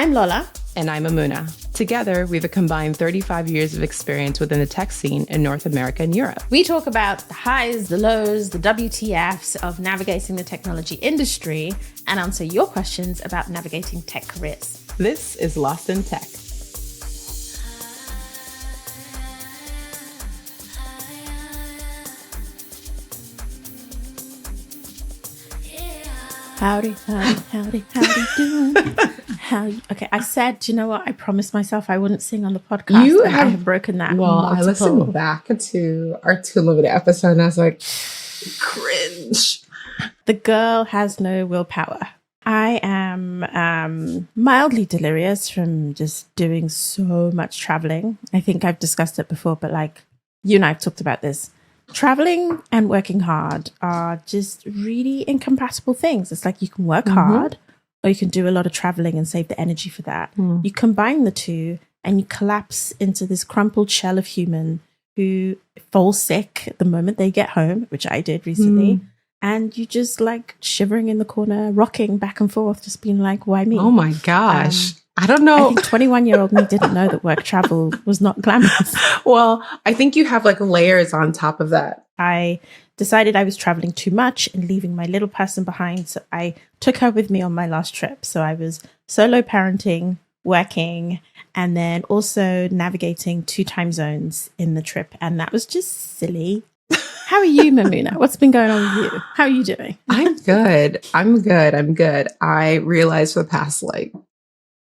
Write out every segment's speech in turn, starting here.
I'm Lola. And I'm Mamuna. Together, we have a combined 35 years of experience within the tech scene in North America and Europe. We talk about the highs, the lows, the WTFs of navigating the technology industry and answer your questions about navigating tech careers. This is Lost in Tech. Howdy doing? Okay, I said, do you know what? I promised myself I wouldn't sing on the podcast. I have broken that. Well, I listened back to our 2 Limited episode and I was like, cringe. The girl has no willpower. I am mildly delirious from just doing so much traveling. I think I've discussed it before, but like you and I have talked about this. Traveling and working hard are just really incompatible things. It's like you can work hard or you can do a lot of traveling and save the energy for that. You combine the two and you collapse into this crumpled shell of human who falls sick the moment they get home, which I did recently. And you just like shivering in the corner, rocking back and forth, just being like, why me? Oh my gosh. I don't know. I think 21-year-old me didn't know that work travel was not glamorous. Well, I think you have like layers on top of that. I decided I was traveling too much and leaving my little person behind. So I took her with me on my last trip. So I was solo parenting, working, and then also navigating 2 time zones in the trip. And that was just silly. How are you, Mamuna? What's been going on with you? How are you doing? I'm good. I realized for the past like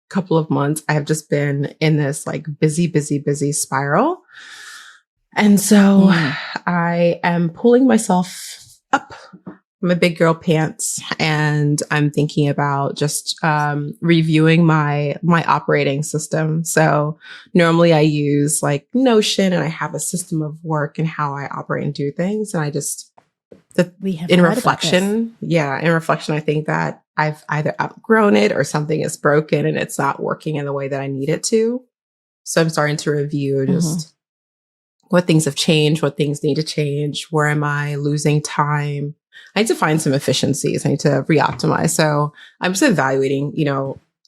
couple of months, I have just been in this like busy spiral. And so I am pulling myself up my big girl pants and I'm thinking about just reviewing my operating system. So normally I use like Notion and I have a system of work and how I operate and do things. And I just in reflection, I think that I've either outgrown it or something is broken and it's not working in the way that I need it to. So I'm starting to review just what things have changed, what things need to change. Where am I losing time? I need to find some efficiencies. I need to reoptimize. So I'm just evaluating,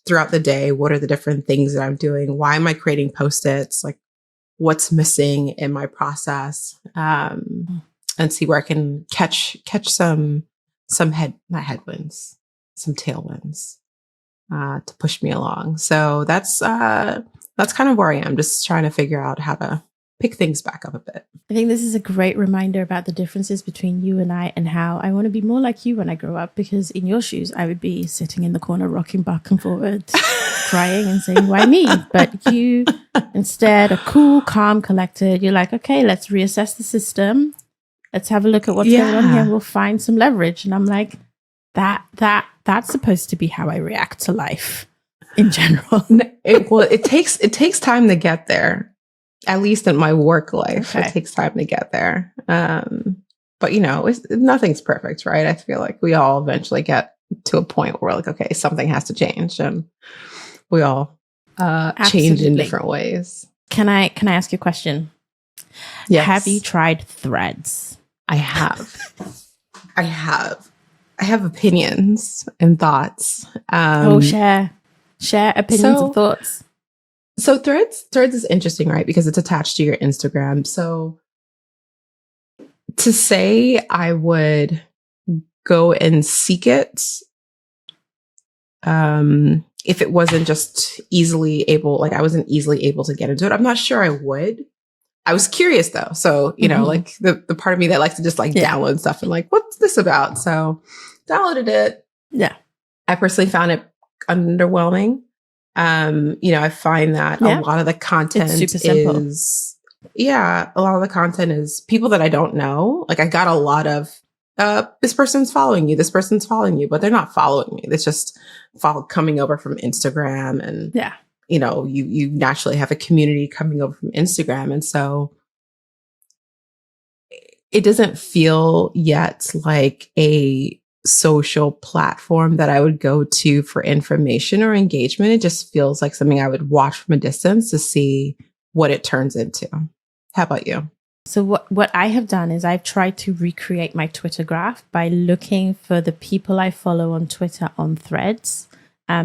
throughout the day, what are the different things that I'm doing? Why am I creating Post-its? Like what's missing in my process? And see where I can catch some tailwinds to push me along. So that's kind of where I am, just trying to figure out how to pick things back up a bit. I think this is a great reminder about the differences between you and I and how I want to be more like you when I grow up, because in your shoes, I would be sitting in the corner, rocking back and forward, crying and saying, why me? But you instead are cool, calm, collected. You're like, okay, let's reassess the system. Let's have a look at what's going on here and we'll find some leverage. And I'm like, that's supposed to be how I react to life in general. It takes time to get there. At least in my work life, It takes time to get there. But nothing's perfect, right? I feel like we all eventually get to a point where we're like, okay, something has to change, and we all change in different ways. Can I ask you a question? Yes. Have you tried Threads? I have. I have opinions and thoughts. Share opinions and thoughts. So Threads is interesting, right? Because it's attached to your Instagram. So to say I would go and seek it, if it wasn't just easily able, like I wasn't easily able to get into it, I'm not sure I would. I was curious though. So, like the part of me that likes to just like download stuff and like, what's this about? So downloaded it. Yeah. I personally found it underwhelming. I find that a lot of the content is people that I don't know. Like I got a lot of, this person's following you, but they're not following me. It's just coming over from Instagram and, you naturally have a community coming over from Instagram. And so it doesn't feel yet like a social platform that I would go to for information or engagement. It just feels like something I would watch from a distance to see what it turns into. How about you? So what I have done is I've tried to recreate my Twitter graph by looking for the people I follow on Twitter on Threads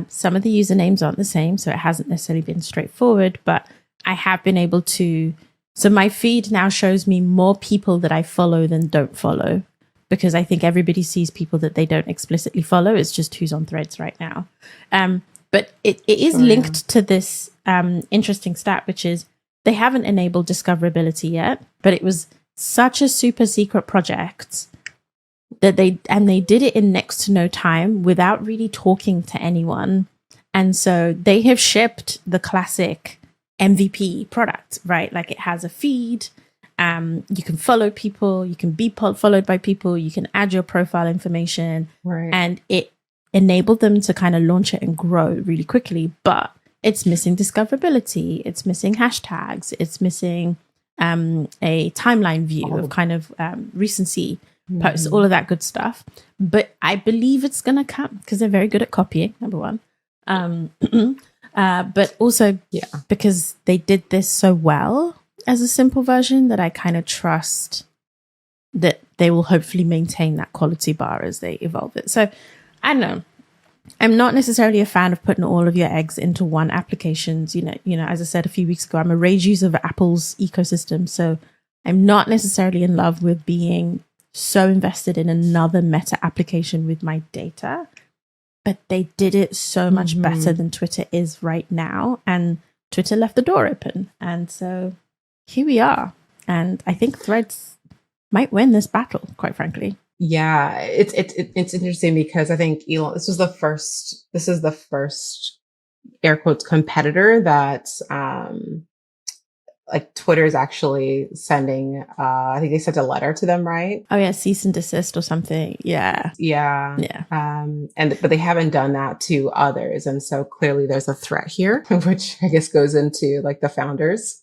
Some of the usernames aren't the same, so it hasn't necessarily been straightforward, but I have been able to. So my feed now shows me more people that I follow than don't follow, because I think everybody sees people that they don't explicitly follow. It's just who's on Threads right now. But it is linked to this interesting stat, which is they haven't enabled discoverability yet, but it was such a super secret project that they did it in next to no time without really talking to anyone. And so they have shipped the classic MVP product, right? Like it has a feed. You can follow people, you can be followed by people, you can add your profile information, right. And it enabled them to kind of launch it and grow really quickly, but it's missing discoverability, it's missing hashtags, it's missing a timeline view of kind of recency posts, all of that good stuff. But I believe it's going to come because they're very good at copying, number one. But also because they did this so well as a simple version that I kind of trust that they will hopefully maintain that quality bar as they evolve it. So I don't know. I'm not necessarily a fan of putting all of your eggs into one application. You know, as I said a few weeks ago, I'm a rage user of Apple's ecosystem. So I'm not necessarily in love with being so invested in another meta application with my data. But they did it so much better than Twitter is right now. And Twitter left the door open. And so here we are. And I think Threads might win this battle, quite frankly. Yeah, it's interesting because I think Elon, this is the first air quotes competitor that like Twitter is actually sending I think they sent a letter to them, right? Oh yeah, cease and desist or something. Yeah. But they haven't done that to others, and so clearly there's a threat here, which I guess goes into like the founders.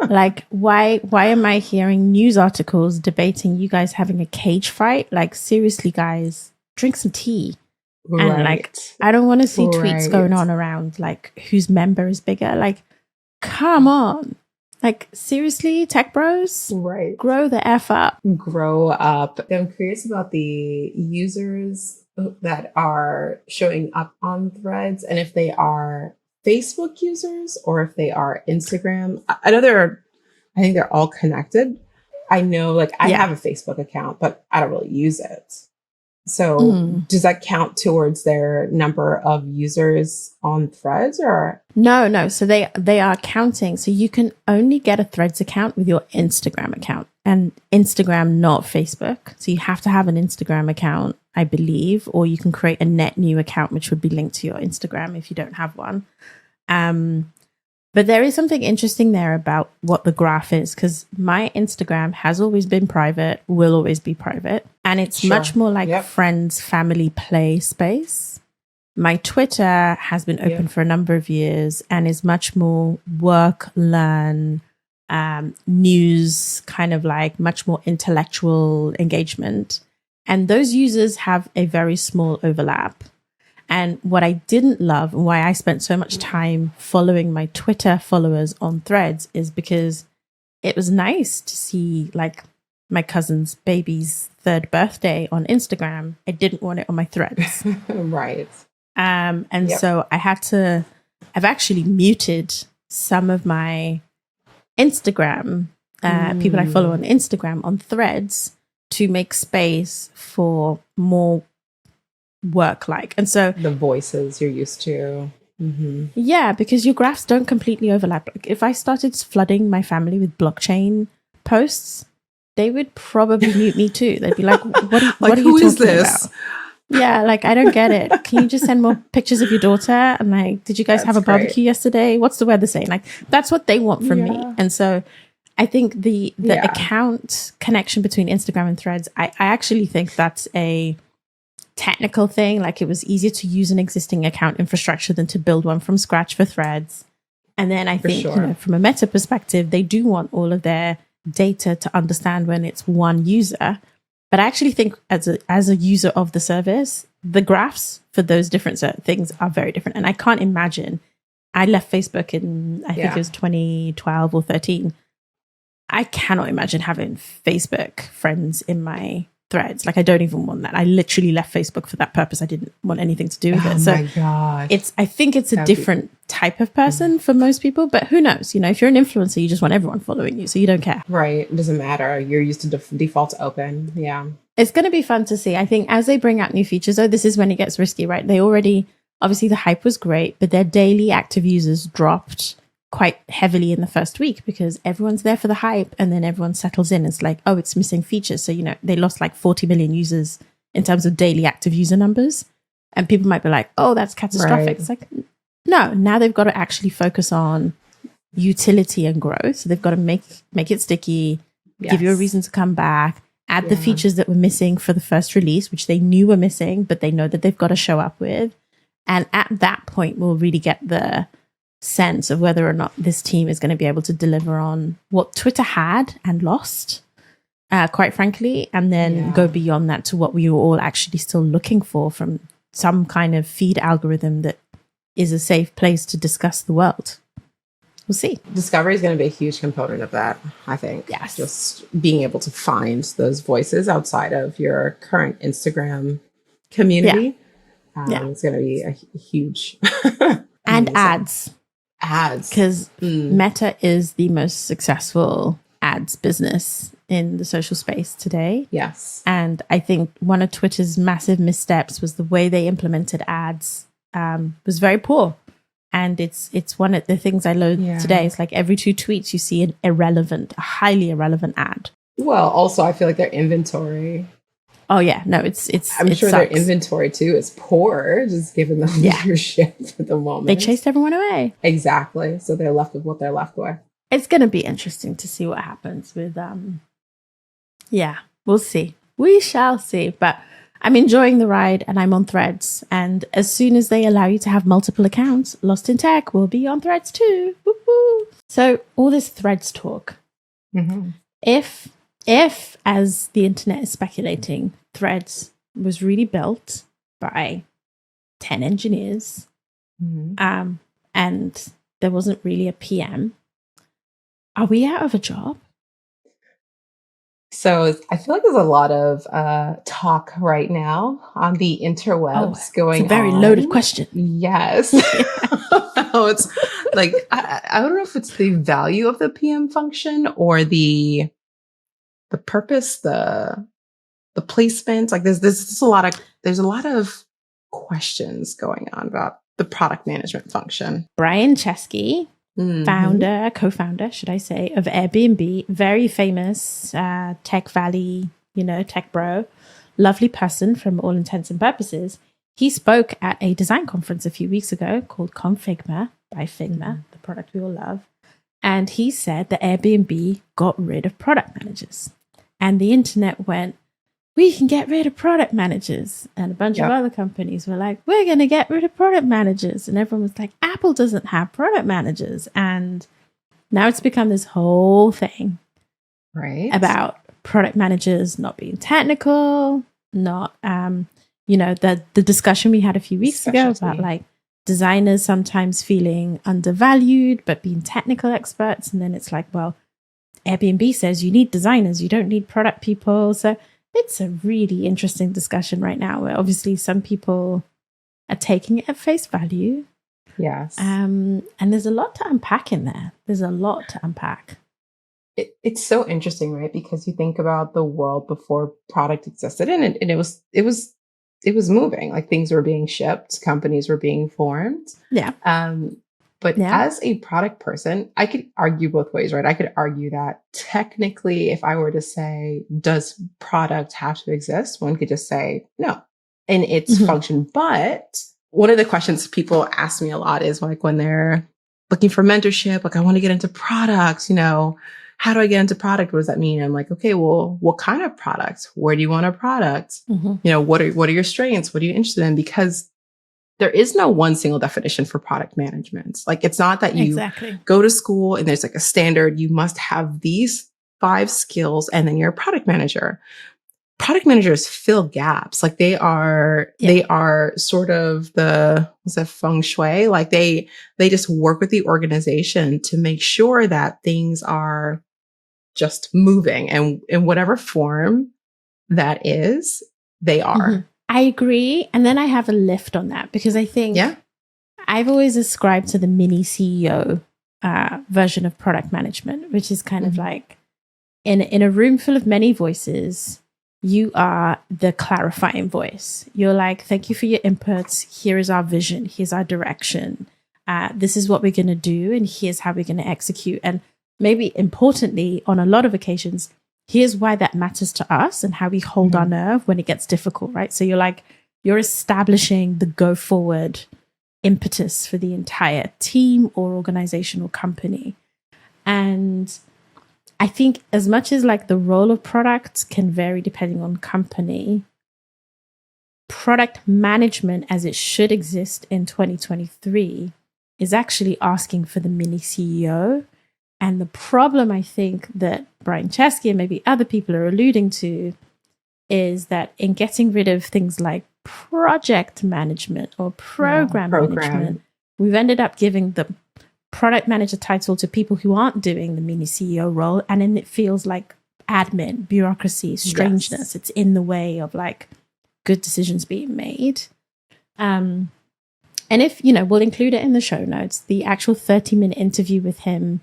Like, why am I hearing news articles debating you guys having a cage fight? Like, seriously, guys, drink some tea. Right. And like, I don't want to see tweets going on around like whose member is bigger. Like, come on. Like, seriously, tech bros? Right. Grow the F up. Grow up. I'm curious about the users that are showing up on Threads and if they are Facebook users or if they are Instagram. I know I think they're all connected. I know, like, I have a Facebook account, but I don't really use it. So does that count towards their number of users on Threads or? No. So they are counting. So you can only get a Threads account with your Instagram account, and Instagram, not Facebook. So you have to have an Instagram account, I believe, or you can create a net new account, which would be linked to your Instagram if you don't have one. But there is something interesting there about what the graph is, because my Instagram has always been private, will always be private. And it's much more like friends, family play space. My Twitter has been open for a number of years and is much more work, learn, news, kind of like much more intellectual engagement. And those users have a very small overlap. And what I didn't love and why I spent so much time following my Twitter followers on Threads is because it was nice to see like my cousin's baby's 3rd birthday on Instagram. I didn't want it on my Threads. Right. So I've actually muted some of my Instagram, people I follow on Instagram on Threads to make space for more work like. And so the voices you're used to. Yeah, because your graphs don't completely overlap. Like if I started flooding my family with blockchain posts, they would probably mute me too. They'd be like, what are you talking about? Yeah, like I don't get it. Can you just send more pictures of your daughter? And like, did you guys have a barbecue yesterday? What's the weather saying? Like that's what they want from me. And so I think the account connection between Instagram and Threads, I actually think that's a technical thing. Like it was easier to use an existing account infrastructure than to build one from scratch for Threads. And then I think from a meta perspective, they do want all of their data to understand when it's one user. But I actually think as a user of the service, the graphs for those different things are very different. And I can't imagine. I left Facebook in I think it was 2012 or 13. I cannot imagine having Facebook friends in my Threads. Like, I don't even want that. I literally left Facebook for that purpose. I didn't want anything to do with it. Oh So my gosh. I think it's a different type of person for most people, but who knows? You know, if you're an influencer, you just want everyone following you, so you don't care. Right. It doesn't matter. You're used to default to open. Yeah. It's going to be fun to see. I think as they bring out new features, though, this is when it gets risky, right? They already, obviously the hype was great, but their daily active users dropped quite heavily in the first week because everyone's there for the hype and then everyone settles in. It's like, oh, it's missing features. So, you know, they lost like 40 million users in terms of daily active user numbers. And people might be like, oh, that's catastrophic. Right. It's like, no, now they've got to actually focus on utility and growth. So they've got to make it sticky, give you a reason to come back, add the features that were missing for the first release, which they knew were missing, but they know that they've got to show up with. And at that point, we'll really get the sense of whether or not this team is going to be able to deliver on what Twitter had and lost, quite frankly, and then go beyond that to what we were all actually still looking for from some kind of feed algorithm that is a safe place to discuss the world. We'll see. Discovery is going to be a huge component of that, I think. Yes. Just being able to find those voices outside of your current Instagram community. It's going to be a huge... and ads. Ads. Because Meta is the most successful ads business in the social space today. Yes. And I think one of Twitter's massive missteps was the way they implemented ads was very poor. And it's one of the things I load today. It's like every 2 tweets you see a highly irrelevant ad. Well, also I feel like their inventory. Oh yeah, no, it's. I'm sure sucks. their inventory too is poor, just given the leadership at the moment. They chased everyone away. Exactly, so they're left with what they're left with. It's going to be interesting to see what happens with. Yeah, we'll see. We shall see. But I'm enjoying the ride, and I'm on Threads. And as soon as they allow you to have multiple accounts, Lost in Tech will be on Threads too. Woo-hoo. So all this Threads talk. Mm-hmm. If, as the internet is speculating, Threads was really built by 10 engineers, and there wasn't really a PM, are we out of a job? So I feel like there's a lot of talk right now on the interwebs going on. It's a very loaded question. Yes. It's like, I don't know if it's the value of the PM function or the purpose, the placement. Like there's a lot of questions going on about the product management function. Brian Chesky, co-founder, should I say, of Airbnb, very famous Tech Valley, tech bro, lovely person from all intents and purposes. He spoke at a design conference a few weeks ago called Configma by Figma, the product we all love. And he said that Airbnb got rid of product managers. And the internet went, we can get rid of product managers. And a bunch of other companies were like, we're going to get rid of product managers. And everyone was like, Apple doesn't have product managers. And now it's become this whole thing about product managers not being technical, not, the discussion we had a few weeks ago about like designers sometimes feeling undervalued, but being technical experts. And then it's like, well, Airbnb says you need designers, you don't need product people. So it's a really interesting discussion right now where obviously some people are taking it at face value. Yes. And there's a lot to unpack in there. There's a lot to unpack. It's so interesting, right? Because you think about the world before product existed and it was moving, like things were being shipped, companies were being formed. Yeah. But as a product person, I could argue both ways, right? I could argue that technically, if I were to say, does product have to exist? One could just say no in its function. But one of the questions people ask me a lot is like when they're looking for mentorship, like I want to get into products, how do I get into product? What does that mean? I'm like, okay, well, what kind of product? Where do you want a product? What are your strengths? What are you interested in? Because there is no one single definition for product management. Like it's not that you go to school and there's like a standard, you must have these 5 skills and then you're a product manager. Product managers fill gaps. Like they are sort of feng shui. Like they just work with the organization to make sure that things are just moving and in whatever form that is, they are. Mhm. I agree. And then I have a lift on that because I think I've always ascribed to the mini CEO version of product management, which is kind of like in a room full of many voices, you are the clarifying voice. You're like, thank you for your inputs. Here is our vision. Here's our direction. This is what we're going to do. And here's how we're going to execute. And maybe importantly, on a lot of occasions, here's why that matters to us and how we hold our nerve when it gets difficult, right? So you're establishing the go forward impetus for the entire team or organization or company. And I think as much as like the role of product can vary depending on company, product management as it should exist in 2023 is actually asking for the mini CEO. And the problem I think that Brian Chesky and maybe other people are alluding to is that in getting rid of things like project management or program management, we've ended up giving the product manager title to people who aren't doing the mini CEO role. And then it feels like admin, bureaucracy, strangeness. It's in the way of like good decisions being made. And if, we'll include it in the show notes, the actual 30-minute interview with him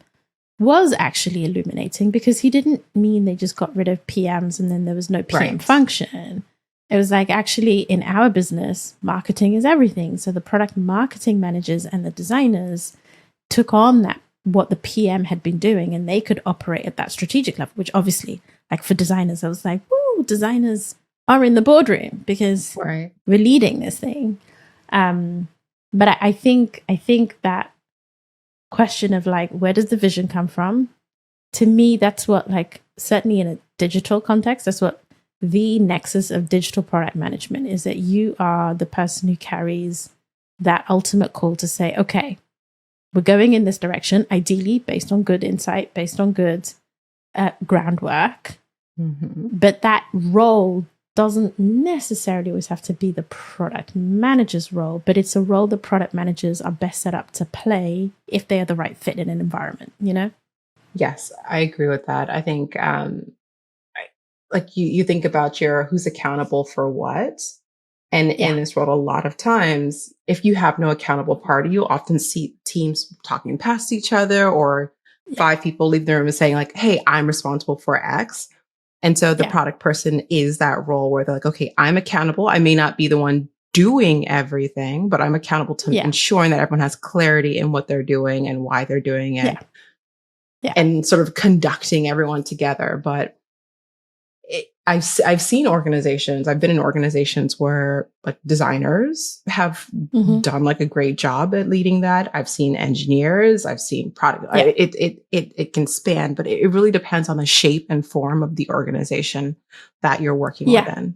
was actually illuminating because he didn't mean they just got rid of PMs and then there was no PM function. It was like, actually, in our business, marketing is everything. So the product marketing managers and the designers took on that, what the PM had been doing, and they could operate at that strategic level, which obviously, like for designers, I was like, woo, designers are in the boardroom because we're leading this thing. But I think that question of like, where does the vision come from? To me, that's what, like, certainly in a digital context, that's what the nexus of digital product management is, that you are the person who carries that ultimate call to say, okay, we're going in this direction, ideally based on good insight, based on good groundwork. But that role doesn't necessarily always have to be the product manager's role, but it's a role that product managers are best set up to play if they are the right fit in an environment, Yes, I agree with that. I think like you think about who's accountable for what. And in this world, a lot of times, if you have no accountable party, you often see teams talking past each other, or 5 people leave the room and saying like, hey, I'm responsible for X. And so the product person is that role where they're like, okay, I'm accountable. I may not be the one doing everything, but I'm accountable to ensuring that everyone has clarity in what they're doing and why they're doing it. And sort of conducting everyone together. But I've seen organizations, I've been in organizations where like designers have done like a great job at leading that. I've seen engineers, I've seen product, it can span, but it really depends on the shape and form of the organization that you're working within.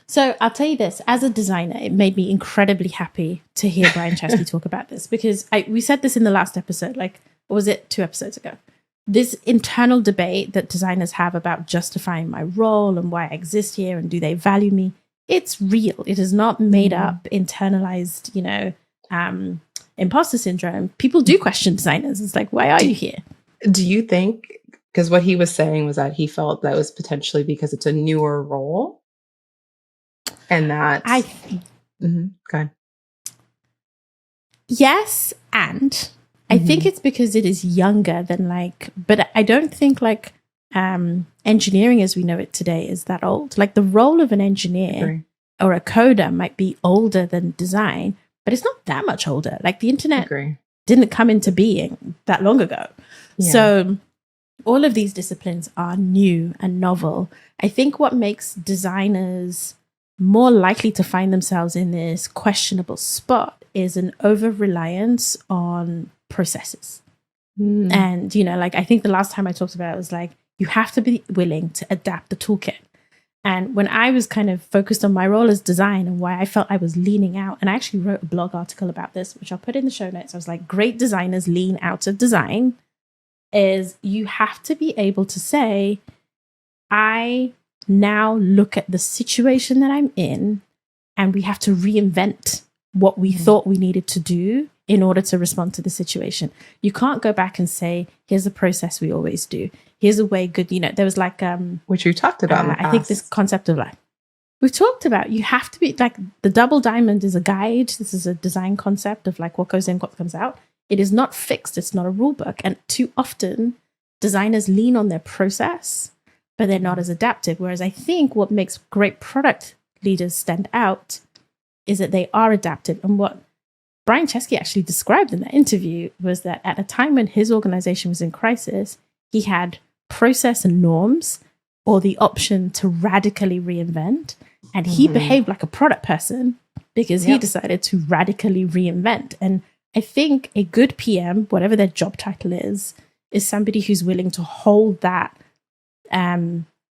So I'll tell you this, as a designer, it made me incredibly happy to hear Brian Chesky talk about this, because we said this in the last episode, like, or was it 2 episodes ago? This internal debate that designers have about justifying my role and why I exist here and do they value me, it's real. It is not made up, internalized, imposter syndrome. People do question designers. It's like, why are you here? Do you think, because what he was saying was that he felt that was potentially because it's a newer role and that... Go ahead. Yes, and... I think it's because it is younger than but I don't think engineering as we know it today is that old. Like the role of an engineer or a coder might be older than design, but it's not that much older. Like the internet didn't come into being that long ago. Yeah. So all of these disciplines are new and novel. I think what makes designers more likely to find themselves in this questionable spot is an over-reliance on processes. And, I think the last time I talked about it was like, you have to be willing to adapt the toolkit. And when I was kind of focused on my role as design and why I felt I was leaning out, and I actually wrote a blog article about this, which I'll put in the show notes. I was like, great designers lean out of design, is you have to be able to say, I now look at the situation that I'm in and we have to reinvent what we thought we needed to do in order to respond to the situation. You can't go back and say, here's a process we always do. Here's a way good, there was like, which you talked about in the past. I think this concept of like, we've talked about, you have to be like, the double diamond is a guide. This is a design concept of like what goes in, what comes out. It is not fixed. It's not a rule book. And too often designers lean on their process, but they're not as adaptive. Whereas I think what makes great product leaders stand out is that they are adaptive. And what Brian Chesky actually described in that interview was that at a time when his organization was in crisis, he had process and norms or the option to radically reinvent. And he behaved like a product person because he decided to radically reinvent. And I think a good PM, whatever their job title is somebody who's willing to hold that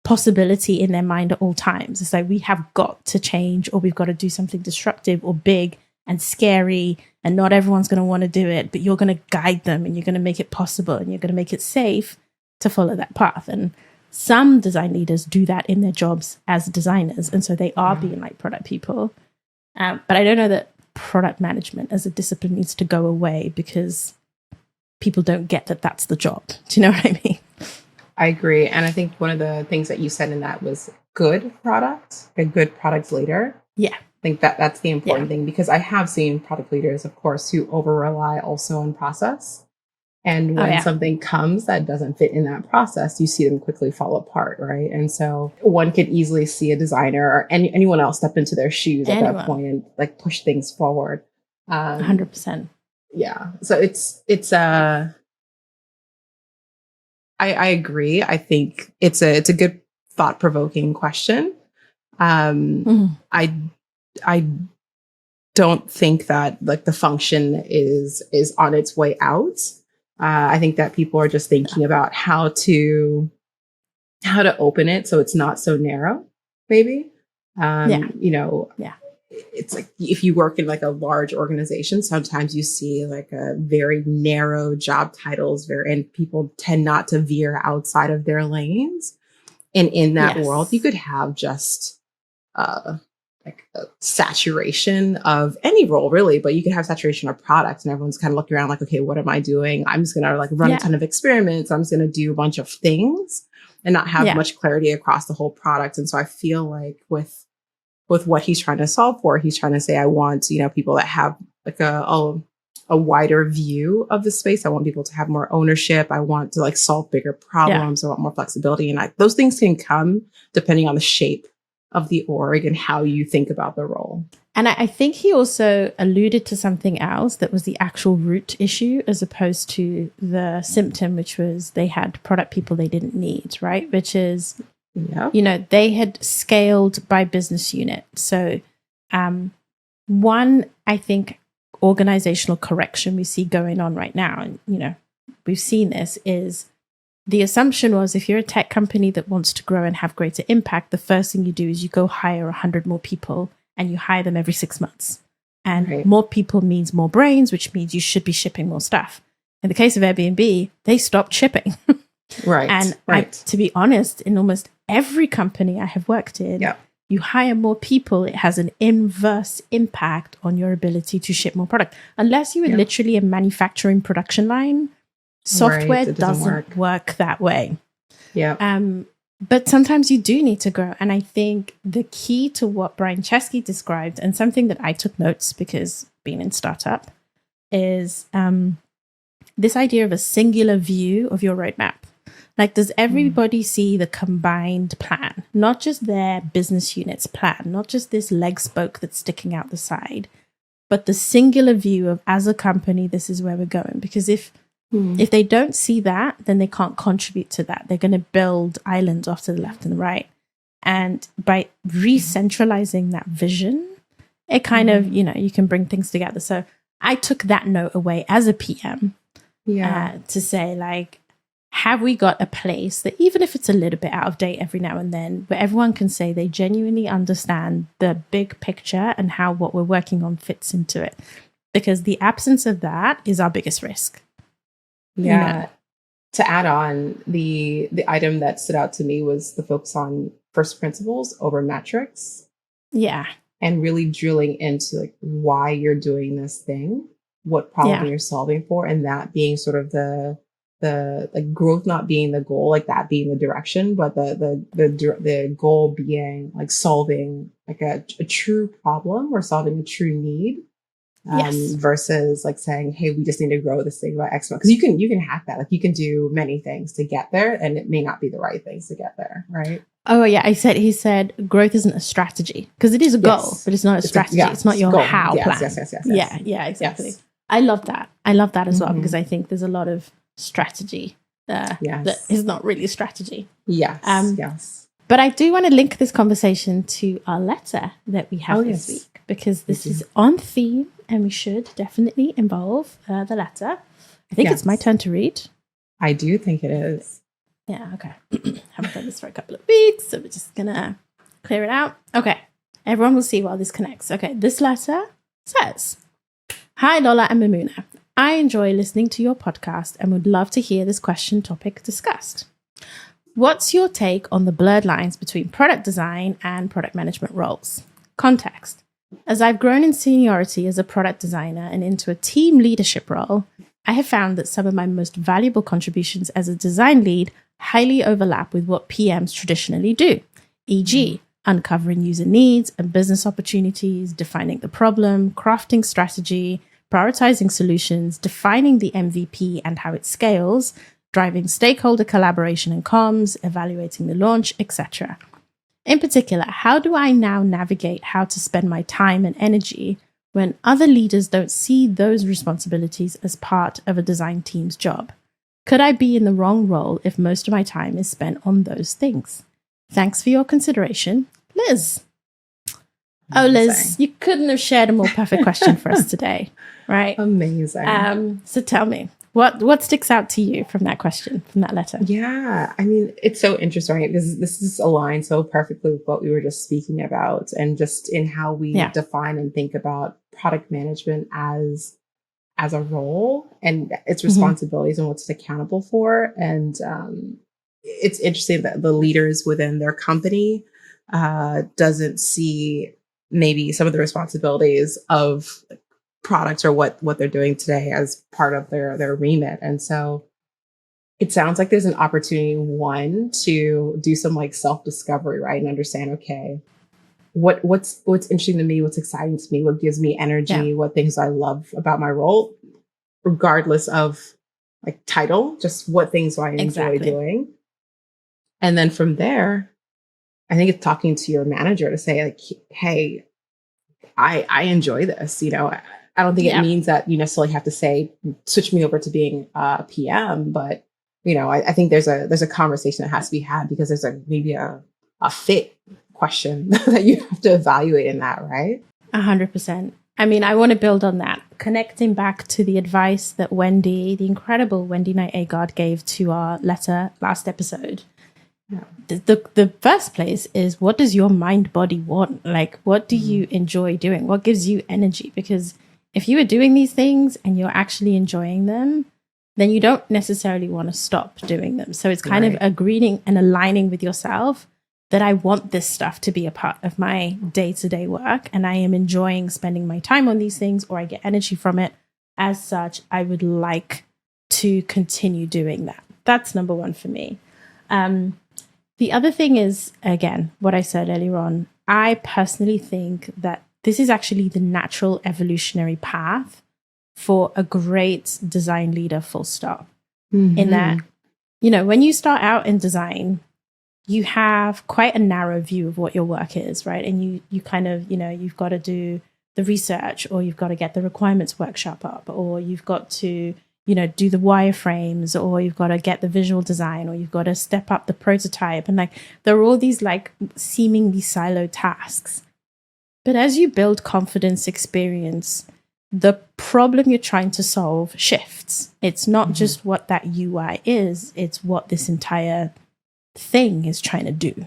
possibility in their mind at all times. It's like, we have got to change, or we've got to do something disruptive or big and scary, and not everyone's going to want to do it, but you're going to guide them and you're going to make it possible and you're going to make it safe to follow that path. And some design leaders do that in their jobs as designers, and so they are being like product people. But I don't know that product management as a discipline needs to go away because people don't get that that's the job. Do you know what I mean? I agree. And I think one of the things that you said in that was good product, a good product leader. Yeah. I think that's the important thing, because I have seen product leaders, of course, who over rely also on process. And when something comes that doesn't fit in that process, you see them quickly fall apart, right? And so one could easily see a designer or anyone else step into their shoes at that point and like push things forward. 100%. Yeah. So it's I agree. I think it's a good thought-provoking question. I don't think that like the function is on its way out. I think that people are just thinking about how to open it so it's not so narrow, maybe. It's like if you work in like a large organization, sometimes you see like a very narrow job titles and people tend not to veer outside of their lanes. And in that world, you could have just like a saturation of any role, really, but you could have saturation of product, and everyone's kind of looking around like, okay, what am I doing? I'm just going to like run a ton of experiments. I'm just going to do a bunch of things and not have much clarity across the whole product. And so I feel like with what he's trying to solve for, he's trying to say, I want, people that have like a wider view of the space. I want people to have more ownership. I want to like solve bigger problems. I want more flexibility. And those things can come depending on the shape of the org and how you think about the role. And I think he also alluded to something else that was the actual root issue as opposed to the symptom, which was they had product people they didn't need, right? Which is, they had scaled by business unit. So one, I think, organizational correction we see going on right now, and, we've seen this, is the assumption was if you're a tech company that wants to grow and have greater impact, the first thing you do is you go hire 100 more people, and you hire them every 6 months. And more people means more brains, which means you should be shipping more stuff. In the case of Airbnb, they stopped shipping. And to be honest, in almost every company I have worked in, you hire more people, it has an inverse impact on your ability to ship more product. Unless you are literally a manufacturing production line, software doesn't work that way. But sometimes you do need to grow. And I think the key to what Brian Chesky described, and something that I took notes because being in startup, is this idea of a singular view of your roadmap. Like, does everybody see the combined plan? Not just their business unit's plan, not just this leg spoke that's sticking out the side, but the singular view of, as a company, this is where we're going. Because if they don't see that, then they can't contribute to that. They're going to build islands off to the left and the right. And by re-centralizing that vision, it kind of, you can bring things together. So I took that note away as a PM to say, like, have we got a place that, even if it's a little bit out of date every now and then, where everyone can say they genuinely understand the big picture and how what we're working on fits into it? Because the absence of that is our biggest risk. To add on, the item that stood out to me was the focus on first principles over metrics. and really drilling into like why you're doing this thing, what problem Yeah. you're solving for, and that being sort of the like growth not being the goal, like that being the direction, but the goal being like solving like a true problem or solving a true need, Yes. versus like saying, hey, we just need to grow this thing by X amount. Because you can hack that. Like you can do many things to get there, and it may not be the right things to get there, right? Oh yeah, he said growth isn't a strategy because it is a goal, Yes. but it's not a strategy. It's not your goal. how Yes, plan. yes. Yeah, exactly. Yes. I love that. I love that as well Mhm. because I think there's a lot of strategy that is not really strategy. Yes. Yes. But I do want to link this conversation to our letter that we have this week because this is on theme and we should definitely involve the letter. I think it's my turn to read. I do think it is. Yeah, okay. Haven't done this for a couple of weeks, so we're just going to clear it out. Okay, everyone will see while this connects. Okay, this letter says, Hi, Lola and Mamuna. I enjoy listening to your podcast and would love to hear this question topic discussed. What's your take on the blurred lines between product design and product management roles? Context. As I've grown in seniority as a product designer and into a team leadership role, I have found that some of my most valuable contributions as a design lead highly overlap with what PMs traditionally do, e.g., uncovering user needs and business opportunities, defining the problem, crafting strategy, prioritizing solutions, defining the MVP and how it scales, driving stakeholder collaboration and comms, evaluating the launch, etc. In particular, how do I now navigate how to spend my time and energy when other leaders don't see those responsibilities as part of a design team's job? Could I be in the wrong role if most of my time is spent on those things? Thanks for your consideration, Liz. Oh, Liz, you couldn't have shared a more perfect question for us today, right? Amazing. So tell me, what sticks out to you from that question, from that letter? Yeah, I mean, it's so interesting because this is aligned so perfectly with what we were just speaking about, and just in how we define and think about product management as a role and its responsibilities and what's accountable for. And it's interesting that the leaders within their company doesn't see maybe some of the responsibilities of products or what they're doing today as part of their remit. And so it sounds like there's an opportunity, one, to do some like self-discovery, right? And understand, okay, what's interesting to me, what's exciting to me, what gives me energy, what things I love about my role, regardless of like title, just what things do I enjoy doing. And then from there, I think it's talking to your manager to say like, hey, I enjoy this. You know, I don't think it means that you necessarily have to say, switch me over to being a PM, but you know, I think there's a conversation that has to be had because there's maybe a fit question that you have to evaluate in that, right? 100%. I mean, I want to build on that, connecting back to the advice that Wendy, the incredible Wendy Knight-Agard, gave to our letter last episode. Yeah. The first place is, what does your mind body want? Like, what do you enjoy doing? What gives you energy? Because if you are doing these things and you're actually enjoying them, then you don't necessarily want to stop doing them. So it's kind of agreeing and aligning with yourself that I want this stuff to be a part of my day-to-day work and I am enjoying spending my time on these things, or I get energy from it. As such, I would like to continue doing that. That's number one for me. The other thing is, again, what I said earlier on, I personally think that this is actually the natural evolutionary path for a great design leader, full stop. In that, you know, when you start out in design, you have quite a narrow view of what your work is, right? And you kind of, you know, you've got to do the research, or you've got to get the requirements workshop up, or you've got to, you know, do the wireframes, or you've got to get the visual design, or you've got to step up the prototype. And like, there are all these like seemingly siloed tasks. But as you build confidence, experience, the problem you're trying to solve shifts. It's not just what that UI is, it's what this entire thing is trying to do.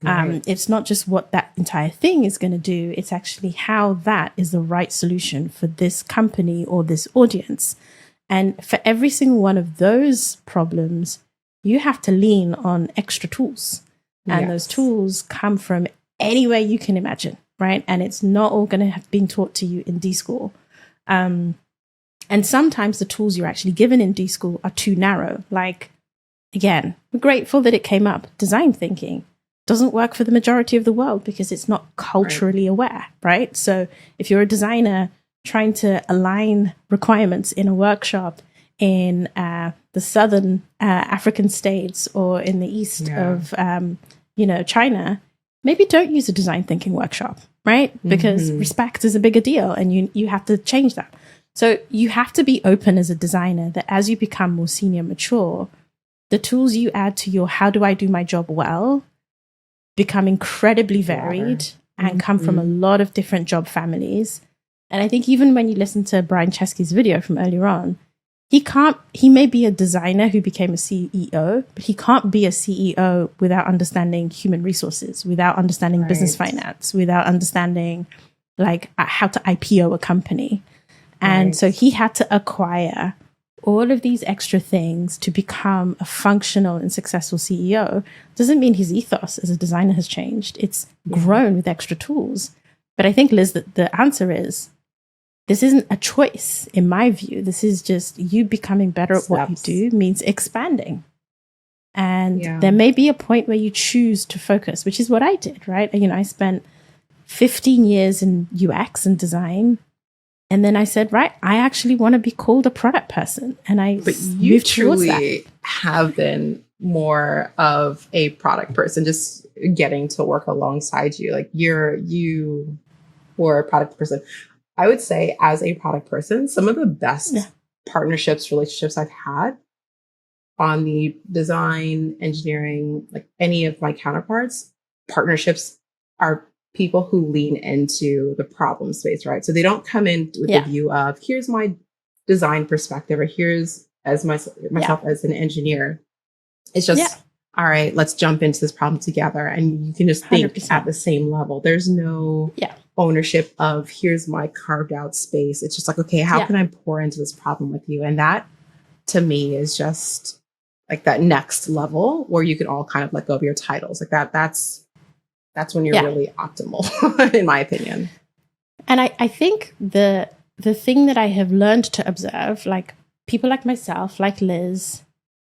It's not just what that entire thing is going to do, it's actually how that is the right solution for this company or this audience. And for every single one of those problems, you have to lean on extra tools. And those tools come from anywhere you can imagine, right? And it's not all going to have been taught to you in D school. And sometimes the tools you're actually given in D school are too narrow. Like, again, we're grateful that it came up. Design thinking doesn't work for the majority of the world because it's not culturally aware, right? So if you're a designer trying to align requirements in a workshop in the southern African states or in the east of, China, maybe don't use a design thinking workshop, right? Because respect is a bigger deal and you have to change that. So you have to be open as a designer that as you become more senior mature, the tools you add to your how do I do my job well become incredibly varied and come from a lot of different job families. And I think even when you listen to Brian Chesky's video from earlier on, he may be a designer who became a CEO, but he can't be a CEO without understanding human resources, without understanding business finance, without understanding like how to IPO a company. And so he had to acquire all of these extra things to become a functional and successful CEO. Doesn't mean his ethos as a designer has changed. It's grown with extra tools. But I think, Liz, that the answer is this isn't a choice, in my view. This is just you becoming better at what you do means expanding. And there may be a point where you choose to focus, which is what I did, right? I spent 15 years in UX and design. And then I said, right, I actually want to be called a product person. And but you truly have been more of a product person, just getting to work alongside you. Like you were a product person. I would say as a product person, some of the best partnerships, relationships I've had on the design, engineering, like any of my counterparts, partnerships are people who lean into the problem space, right? So they don't come in with the view of here's my design perspective or here's as myself as an engineer. It's just all right, let's jump into this problem together, and you can just think 100%. At the same level. There's no ownership of here's my carved out space. It's just like, okay, how can I pour into this problem with you? And that to me is just like that next level where you can all kind of let go of your titles. Like that's when you're really optimal, in my opinion. And I think the thing that I have learned to observe, like people like myself, like Liz,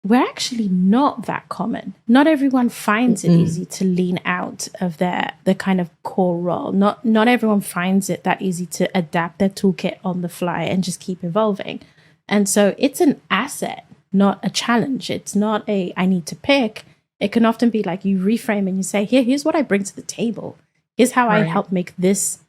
we're actually not that common. Not everyone finds it easy to lean out of the kind of core role. Not everyone finds it that easy to adapt their toolkit on the fly and just keep evolving. And so it's an asset, not a challenge. It's not I need to pick. It can often be like you reframe and you say, here's what I bring to the table. Here's how I help make this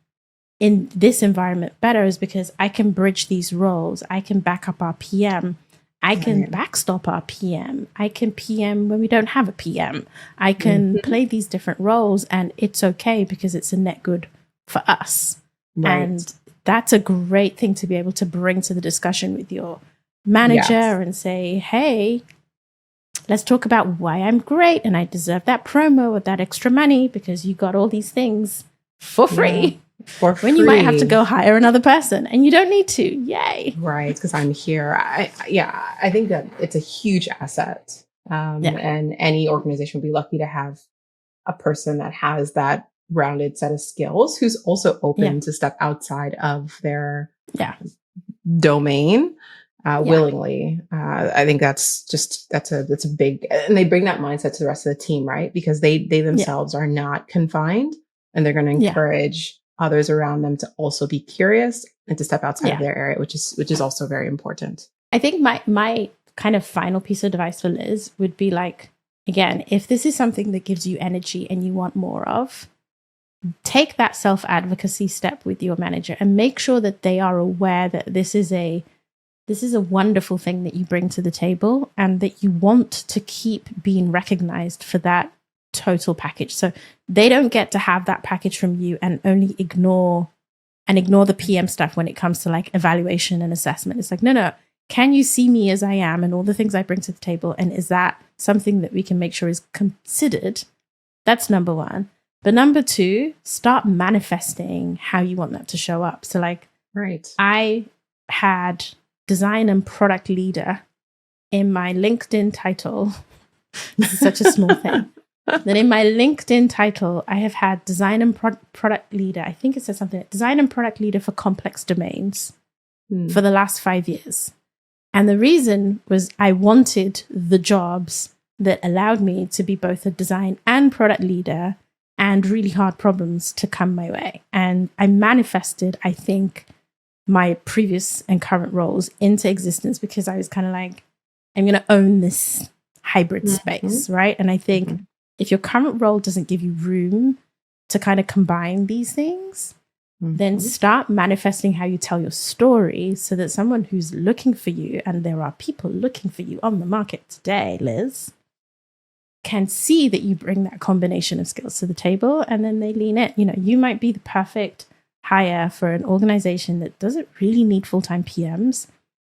in this environment better, is because I can bridge these roles. I can back up our PM. I can backstop our PM. I can PM when we don't have a PM. I can play these different roles, and it's okay because it's a net good for us. And that's a great thing to be able to bring to the discussion with your manager and say, hey, let's talk about why I'm great and I deserve that promo or that extra money because you got all these things for free. For free. When you might have to go hire another person and you don't need to. Yay. Right. Because I'm here. I think that it's a huge asset. And any organization would be lucky to have a person that has that rounded set of skills, who's also open to step outside of their domain. Willingly. I think that's a big, and they bring that mindset to the rest of the team, right? Because they themselves are not confined, and they're going to encourage others around them to also be curious and to step outside of their area, which is also very important. I think my kind of final piece of advice for Liz would be like, again, if this is something that gives you energy and you want more of, take that self-advocacy step with your manager and make sure that they are aware that this is a wonderful thing that you bring to the table and that you want to keep being recognized for that total package. So they don't get to have that package from you and only ignore the PM stuff when it comes to like evaluation and assessment. It's like, no, can you see me as I am and all the things I bring to the table? And is that something that we can make sure is considered? That's number one. But number two, start manifesting how you want that to show up. So like, I had design and product leader in my LinkedIn title. This is such a small thing. Then in my LinkedIn title, I have had design and product leader. I think it says something like design and product leader for complex domains for the last 5 years. And the reason was I wanted the jobs that allowed me to be both a design and product leader and really hard problems to come my way. And I manifested, I think, my previous and current roles into existence because I was kind of like, I'm going to own this hybrid space, right? And I think if your current role doesn't give you room to kind of combine these things, then start manifesting how you tell your story so that someone who's looking for you, and there are people looking for you on the market today, Liz, can see that you bring that combination of skills to the table, and then they lean in. You know, you might be the perfect hire for an organization that doesn't really need full-time PMs,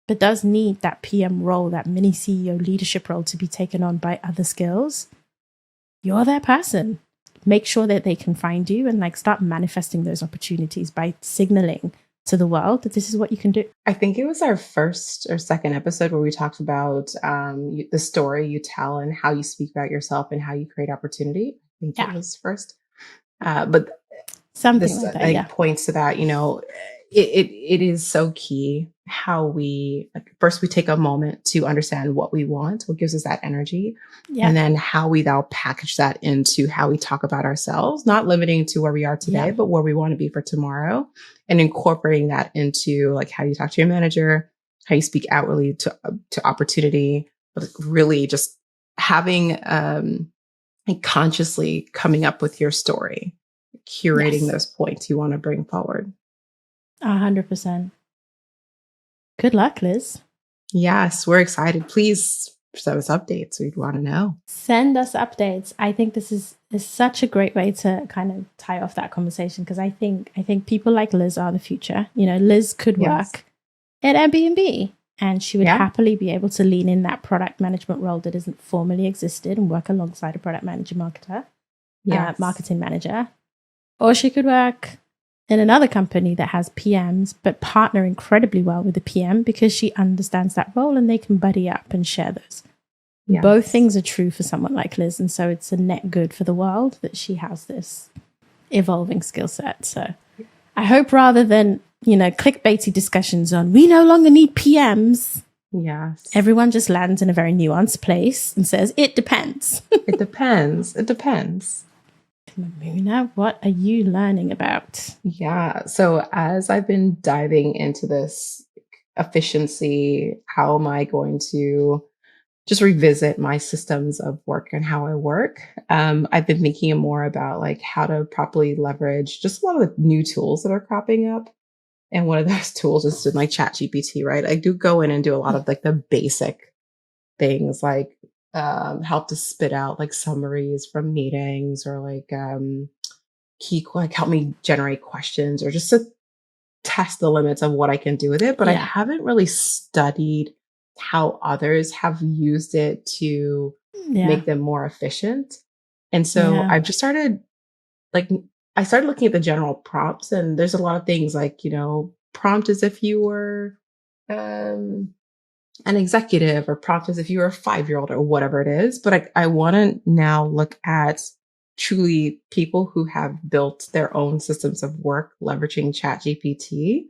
but does need that PM role, that mini CEO leadership role to be taken on by other skills. You're their person. Make sure that they can find you and like start manifesting those opportunities by signaling to the world that this is what you can do. I think it was our first or second episode where we talked about the story you tell and how you speak about yourself and how you create opportunity. I think it was first. But something this like that, points to that, you know, it is so key how we first we take a moment to understand what we want, what gives us that energy, and then how we now package that into how we talk about ourselves, not limiting to where we are today, but where we want to be for tomorrow, and incorporating that into like how you talk to your manager, how you speak outwardly to opportunity, but really just having and consciously coming up with your story, curating those points you want to bring forward. 100%. Good luck, Liz. Yes, we're excited. Please send us updates. We'd want to know. Send us updates. I think this is such a great way to kind of tie off that conversation, because I think people like Liz are the future. You know, Liz could work at Airbnb and she would happily be able to lean in that product management role that isn't formally existed and work alongside a product manager, marketing manager. Or she could work in another company that has PMs, but partner incredibly well with the PM because she understands that role and they can buddy up and share those. Yes. Both things are true for someone like Liz. And so it's a net good for the world that she has this evolving skill set. So I hope rather than, you know, clickbaity discussions on we no longer need PMs. Yes. Everyone just lands in a very nuanced place and says, it depends. It depends. It depends. Mamuna, what are you learning about? Yeah. So as I've been diving into this efficiency, how am I going to just revisit my systems of work and how I work? I've been thinking more about like how to properly leverage just a lot of the new tools that are cropping up. And one of those tools is like ChatGPT, right? I do go in and do a lot of like the basic things like help to spit out like summaries from meetings or like help me generate questions or just to test the limits of what I can do with it. But I haven't really studied how others have used it to make them more efficient. And so I've just started looking at the general prompts, and there's a lot of things like, you know, prompt as if you were an executive, or prompt as if you were a 5-year-old or whatever it is. But I want to now look at truly people who have built their own systems of work leveraging ChatGPT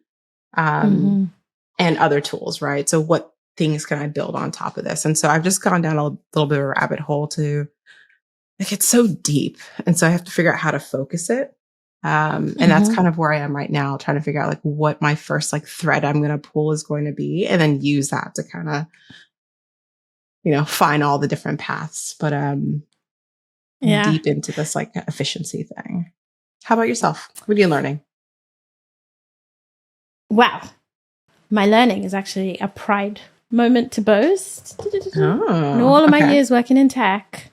and other tools, right? So what things can I build on top of this? And so I've just gone down a little bit of a rabbit hole to like, it's so deep. And so I have to figure out how to focus it. And that's kind of where I am right now, trying to figure out like what my first like thread I'm going to pull is going to be, and then use that to kind of, you know, find all the different paths, but deep into this like efficiency thing. How about yourself? What are you learning? Wow. My learning is actually a pride moment to boast. In all of my years working in tech,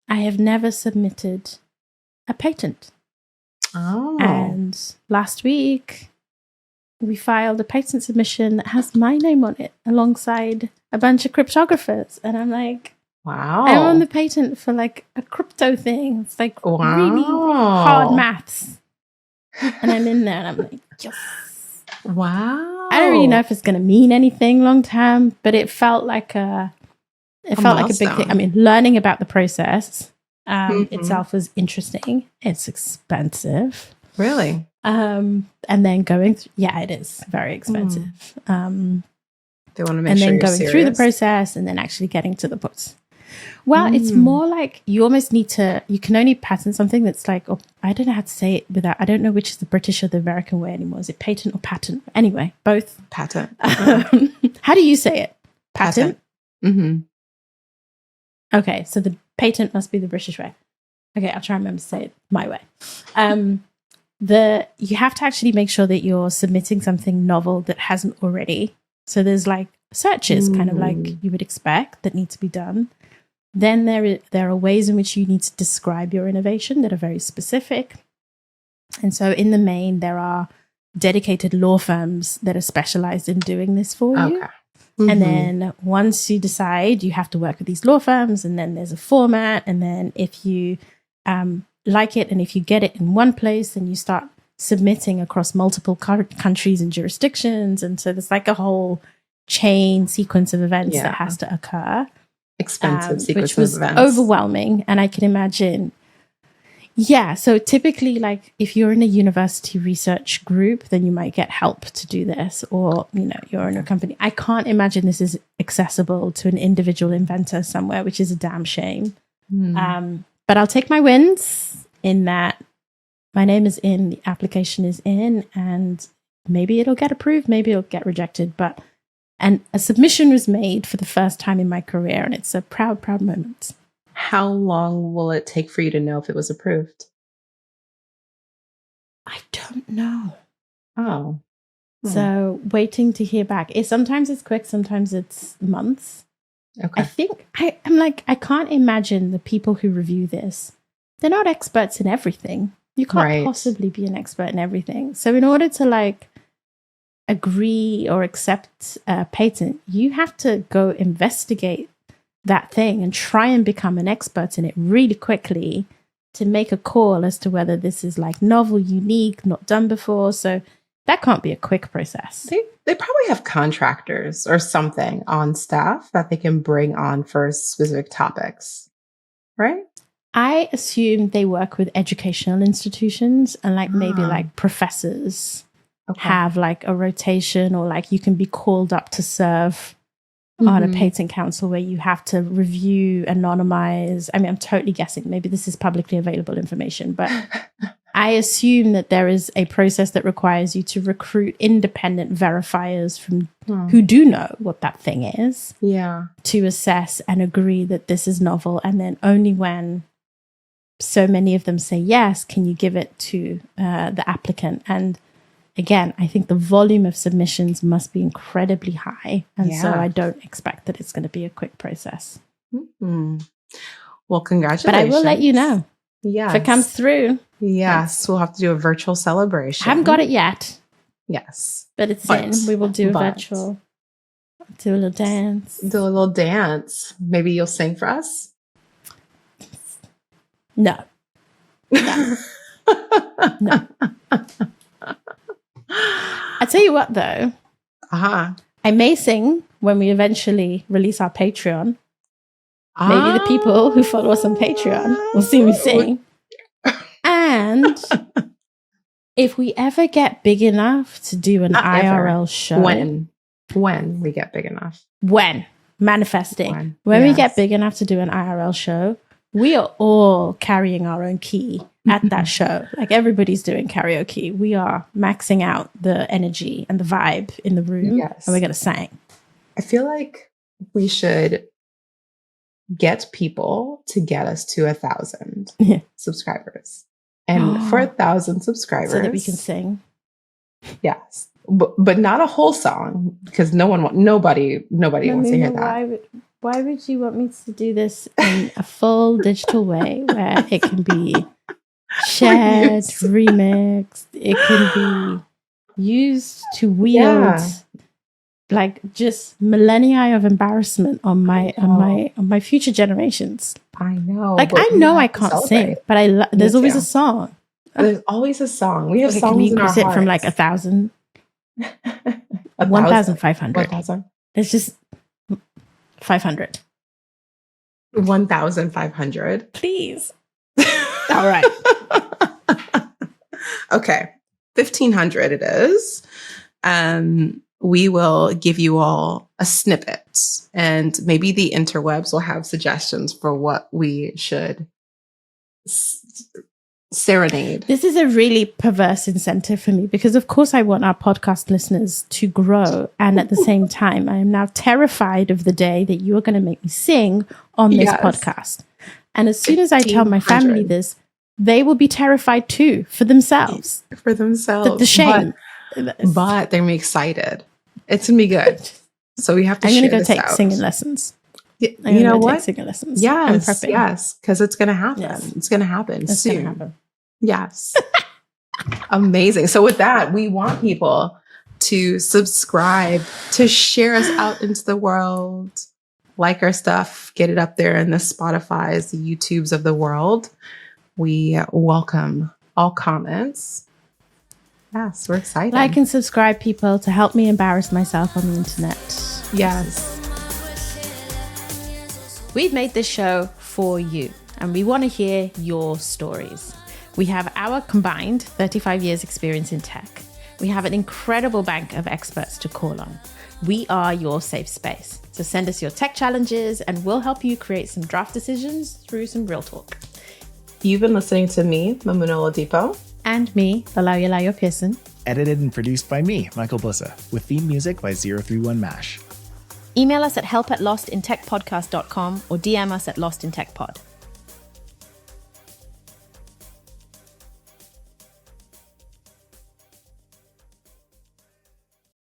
I have never submitted a patent. And last week, we filed a patent submission that has my name on it alongside a bunch of cryptographers. And I'm like, wow. I'm on the patent for like a crypto thing. It's like really hard maths. And I'm in there and I'm like, yes. Wow. I don't really know if it's going to mean anything long term, but it felt like a It felt like a big thing. I mean, learning about the process itself was interesting. It's expensive. Really? And then going through, it is very expensive. They want to make and sure then you're going serious. through the process and then actually getting to the pots. Well, it's more like you almost need to, you can only patent something that's like, I don't know how to say it without, I don't know which is the British or the American way anymore. Is it patent or patent? Anyway, both. Patent. How do you say it? Patent? Mm-hmm. Okay, so the patent must be the British way. Okay, I'll try and remember to say it my way. You have to actually make sure that you're submitting something novel that hasn't already. So there's like searches, kind of like you would expect, that need to be done. Then there are ways in which you need to describe your innovation that are very specific. And so in the main, there are dedicated law firms that are specialized in doing this for you. Okay. Mm-hmm. And then once you decide, you have to work with these law firms, and then there's a format. And then if you like it, and if you get it in one place, then you start submitting across multiple countries and jurisdictions. And so there's like a whole chain sequence of events that has to occur. Expensive sequence which was of events. Overwhelming. And I can imagine. Yeah. So typically, like if you're in a university research group, then you might get help to do this, or, you're in a company. I can't imagine this is accessible to an individual inventor somewhere, which is a damn shame. But I'll take my wins in that my name is in, the application is in, and maybe it'll get approved, maybe it'll get rejected. And a submission was made for the first time in my career, and it's a proud, proud moment. How long will it take for you to know if it was approved? I don't know. Oh. So waiting to hear back. Sometimes it's quick, sometimes it's months. Okay. I think I'm like, I can't imagine the people who review this. They're not experts in everything. You can't possibly be an expert in everything. So in order to agree or accept a patent, you have to go investigate that thing and try and become an expert in it really quickly to make a call as to whether this is novel, unique, not done before. So that can't be a quick process. They probably have contractors or something on staff that they can bring on for specific topics, right? I assume they work with educational institutions and maybe professors have a rotation, or you can be called up to serve on a patent council where you have to review, anonymize. I mean, I'm totally guessing. Maybe this is publicly available information, but I assume that there is a process that requires you to recruit independent verifiers from who do know what that thing is. Yeah. To assess and agree that this is novel. And then only when so many of them say yes, can you give it to the applicant. And again, I think the volume of submissions must be incredibly high. And so I don't expect that it's going to be a quick process. Mm-hmm. Well, congratulations. But I will let you know. Yes. If it comes through. Yes. We'll have to do a virtual celebration. I haven't got it yet. Yes. But it's in. We will do a virtual. Do a little dance. Do a little dance. Maybe you'll sing for us? No. No. No. I tell you what, though. I may sing when we eventually release our Patreon. Maybe the people who follow us on Patreon will see me sing. And if we ever get big enough to do an IRL show. When we get big enough. Manifesting. When we get big enough to do an IRL show, we are all carrying our own key at that show. Everybody's doing karaoke. We are maxing out the energy and the vibe in the room. Yes. And we're going to sing. I feel like we should get people to get us to 1,000 subscribers. And for 1,000 subscribers. So that we can sing. Yes. But not a whole song, because nobody wants to hear that. Why would you want me to do this in a full digital way where it can be shared, remixed, it can be used to wield just millennia of embarrassment on my future generations? I know. I know I can't sing, but there's always a song. There's always a song. We have songs can in our increase it hearts. from 1,000, 1,500. 1,000. There's just 500. 1,500. Please. All right. Okay. 1,500 it is. We will give you all a snippet, and maybe the interwebs will have suggestions for what we should serenade. This is a really perverse incentive for me because, of course, I want our podcast listeners to grow. And at the same time, I am now terrified of the day that you are going to make me sing on this podcast. And as soon as I tell my family this, they will be terrified too for themselves. The shame. But they're me excited. It's going to be good. So we have to I'm going to go take singing lessons. You know what? Take singing lessons. Yes, because it's going to happen. Yes. It's going to happen It's soon. gonna happen. Yes. Amazing. So with that, we want people to subscribe, to share us out into the world, like our stuff, get it up there in the Spotifys, the YouTubes of the world. We welcome all comments. Yes, we're excited. Like and subscribe, people, to help me embarrass myself on the internet. Yes. We've made this show for you, and we want to hear your stories. We have our combined 35 years experience in tech. We have an incredible bank of experts to call on. We are your safe space. So send us your tech challenges, and we'll help you create some draft decisions through some real talk. You've been listening to me, Mamuna Oladipo. And me, Oyelayo-Pearson. Edited and produced by me, Michael Blissa, with theme music by 031 MASH. Email us at help@lostintechpodcast.com or DM us at lostintechpod.